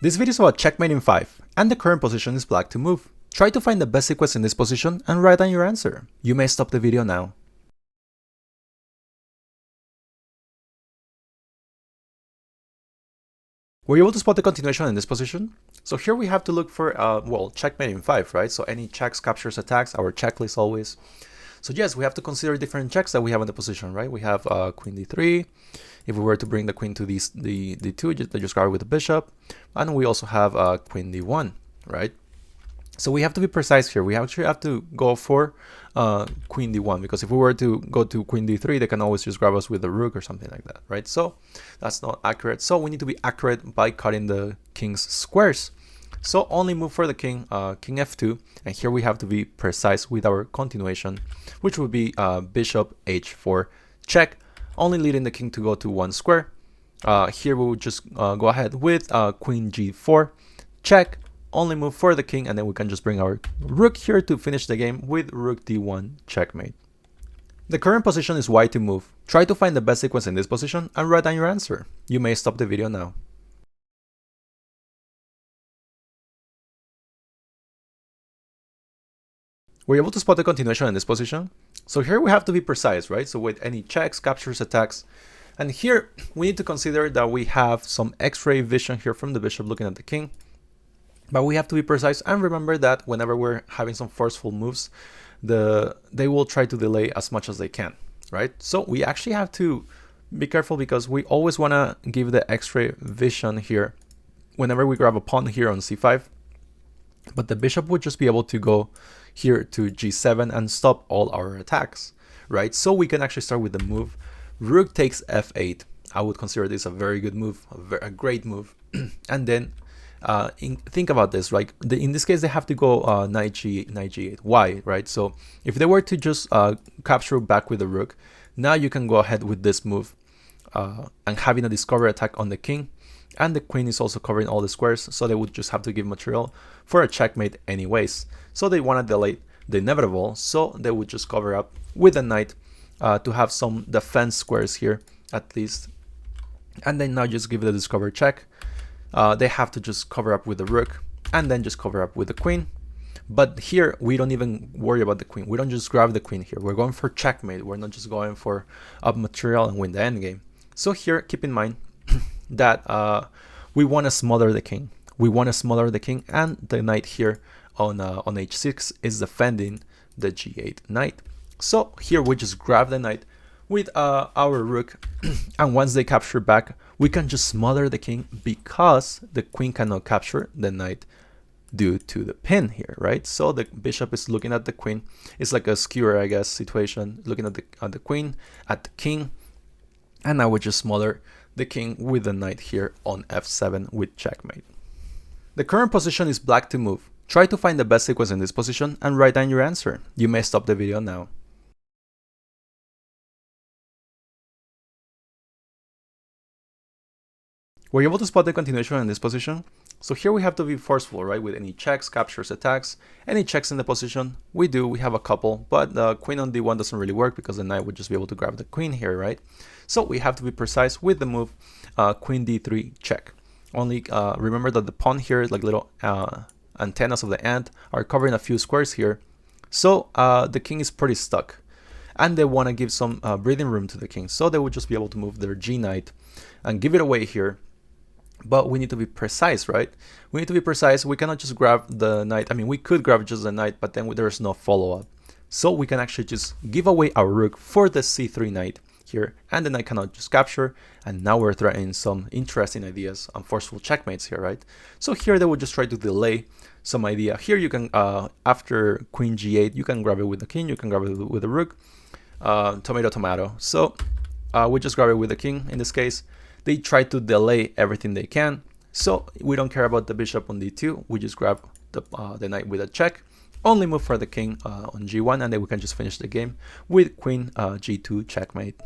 This video is about checkmate in 5, and the current position is black to move. Try to find the best sequence in this position and write down your answer. You may stop the video now. Were you able to spot the continuation in this position? So here we have to look for, checkmate in 5, right? So any checks, captures, attacks, our checklist always. So yes, we have to consider different checks that we have in the position, right? We have queen d3. If we were to bring the queen to the d2, they just grab it with the bishop. And we also have queen d1, right? So we have to be precise here. We actually have to go for queen d1, because if we were to go to queen d3, they can always just grab us with the rook or something like that, right? So that's not accurate. So we need to be accurate by cutting the king's squares. So only move for the king, king f2, and here we have to be precise with our continuation, which would be bishop h4 check, only leading the king to go to one square. Here we would just go ahead with queen g4 check, only move for the king, and then we can just bring our rook here to finish the game with rook d1 checkmate. The current position is white to move. Try to find the best sequence in this position and write down your answer. You may stop the video now. Were you able to spot the continuation in this position? So here we have to be precise, right? So with any checks, captures, attacks. And here we need to consider that we have some X-ray vision here from the bishop looking at the king. But we have to be precise and remember that whenever we're having some forceful moves, they will try to delay as much as they can, right? So we actually have to be careful, because we always want to give the X-ray vision here whenever we grab a pawn here on c5. But the bishop would just be able to go here to g7 and stop all our attacks, right? So we can actually start with the move rook takes f8. I would consider this a very good move, a great move. And then think about this, right? In this case, they have to go knight g8. Why, right? So if they were to just capture back with the rook, now you can go ahead with this move and having a discover attack on the king. And the queen is also covering all the squares, so they would just have to give material for a checkmate anyways. So they want to delay the inevitable, so they would just cover up with the knight to have some defense squares here at least. And then now just give it a discover check. They have to just cover up with the rook and then just cover up with the queen. But here we don't even worry about the queen. We don't just grab the queen here. We're going for checkmate. We're not just going for up material and win the endgame. So here, keep in mind that we want to smother the king. We want to smother the king, and the knight here on h6 is defending the g8 knight. So here we just grab the knight with our rook, and once they capture back, we can just smother the king, because the queen cannot capture the knight due to the pin here, right? So the bishop is looking at the queen. It's like a skewer, I guess, situation, looking at the queen, at the king, and now we just smother the king with the knight here on f7 with checkmate. The current position is black to move. Try to find the best sequence in this position and write down your answer. You may stop the video now. Were you able to spot the continuation in this position? So here we have to be forceful, right? With any checks, captures, attacks, any checks in the position. We have a couple, but the queen on d1 doesn't really work, because the knight would just be able to grab the queen here, right? So we have to be precise with the move queen d3 check. Only remember that the pawn here, like little antennas of the ant, are covering a few squares here. So the king is pretty stuck, and they want to give some breathing room to the king. So they would just be able to move their g knight and give it away here. But we need to be precise, right? We need to be precise. We cannot just grab the knight. I mean, we could grab just the knight, but then there's no follow-up. So we can actually just give away our rook for the c3 knight here, and the knight cannot just capture. And now we're threatening some interesting ideas and forceful checkmates here, right? So here they would just try to delay some idea. Here you can, after queen g8, you can grab it with the king, you can grab it with the rook, tomato, tomato. So we just grab it with the king in this case. They try to delay everything they can. So we don't care about the bishop on d2. We just grab the knight with a check. Only move for the king on g1, and then we can just finish the game with queen g2 checkmate.